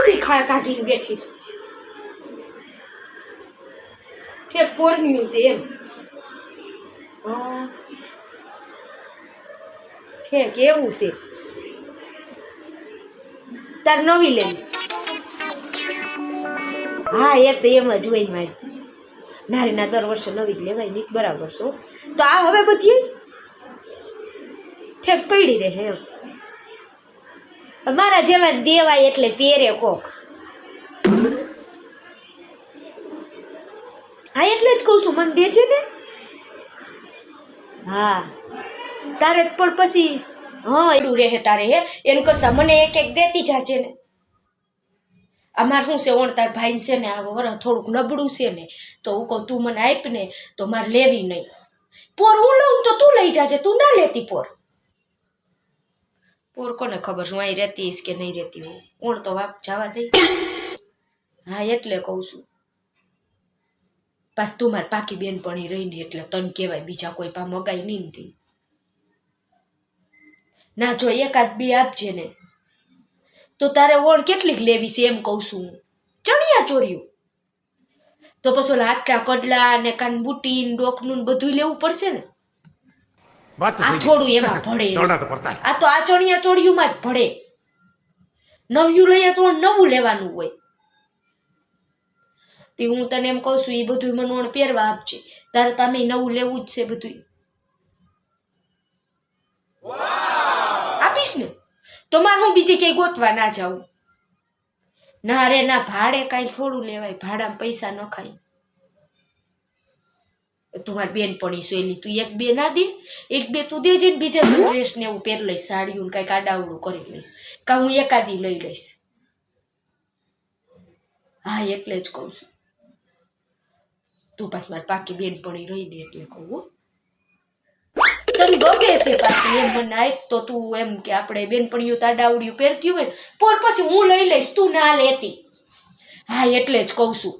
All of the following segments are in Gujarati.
બધું કાઢીને બેઠી છું. ઠેક પોરન્યું છે એમ. ઠેક એવું છે. તાર નવી લેવીશ? હા એ તો એમ જ હોય મારી નારીના દર વર્ષે નવી જ લેવાય નહીં બરાબર છે. તો આ હવે બધી ઠેક પડી રહે એમ. મારા જેવા દેવાય એટલે પહેરે કોક. હા એટલે જ કહું છું મને દેજે ને. હા તારે પણ પછી હા એડું રહે તારે હે એમ કરતા મને એક એક દેતી જાજે ને. અમાર શું છે ઓણ તાર ભાઈ છે ને આ વરસ થોડુંક નબળું છે ને તો હું કહું તું મને આપ ને તો મારે લેવી નહીં. પોર હું લઉં તો તું લઈ જાજે, તું ના લેતી પોર. પોર કોને ખબર હું અહીં રહેતી કે નહીં રહેતી હું ઓણ તો વાપ જવા દઈ. હા એટલે કહું છું પાછ તું મારે પાકી બેનપણી રહીને એટલે તને કહેવાય બીજા કોઈ પા મગાઈ નહીં નથી. ના જો એકાદ બી આપજે ને. તો તારે ઓણ કેટલીક લેવી છે એમ કહું છું હું. ચણિયા ચોર્યું તો પછી ઓલા હાથકા કડલા ને કાન બુટી ને ડોકનું બધું લેવું પડશે ને. આ થોડું એમાં ભળે. આ તો આ ચણિયા ચોળિયુંમાં જ ભળે. નવ્યું લઈએ તો નવું લેવાનું હોય. તે હું તને એમ કહું છું એ બધું મને ઓણ પહેરવા આપજે. તારે તમે નવું લેવું જ છે બધું આપીશ ને. તો મારે હું બીજે ક્યાંય ગોતવા ના જાઉં. ના રે ના ભાડે કાંઈ થોડું લેવાય, ભાડામાં પૈસા ન ખાય. તું મારી બેનપણી સોયલી તું એક બે ના દે, એક બે તું દેજે ને બીજા ડ્રેસ ને એવું પહેર લઈશ, સાડીઓ ને કાંઈક આડાવડું કરી લઈશ, કાં હું એકાદી લઈ લઈશ. હા એટલે જ કહું છું તું પાછી મારી પાકી બેનપણી રહીને એટલે કહું. તને ગમે છે પાછું એમ મને આપ તો તું એમ કે આપણે બેનપણીઓ તાડાવડિયું પહેરતી હોય ને પોર પછી હું લઈ લઈશ તું ના લેતી. હા એટલે જ કહું છું.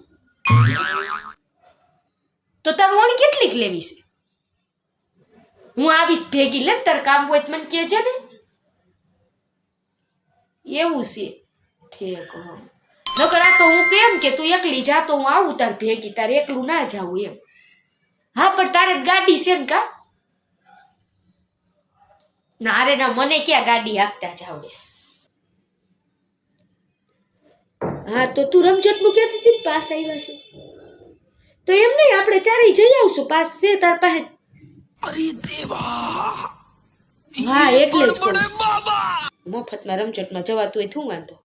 તો તાર વણ કેટલીક લેવી છે? હું આવીશ ભેગી લે તાર કામ હોય મને કહેજે ને. એવું છે ઠીક. નકર આ તો હું કેમ કે તું એકલી જા તો હું આવું તાર ભેગી, તારે એકલું ના જાવું એમ. હા પણ તારે ગાડી છે ને કા? ના રે ના મને ક્યાં ગાડી હાંકતા જ આવડે. હા તો તું રમઝટનું કહેતી હતી પાસ આવ્યા છે તો એમ નહીં આપણે ચારેય જઈ આવશું. પાસ છે તાર પાસે? અરે દેવા. હા એટલે જ મફતમાં રમઝટમાં જવાતું હોય શું વાંધો.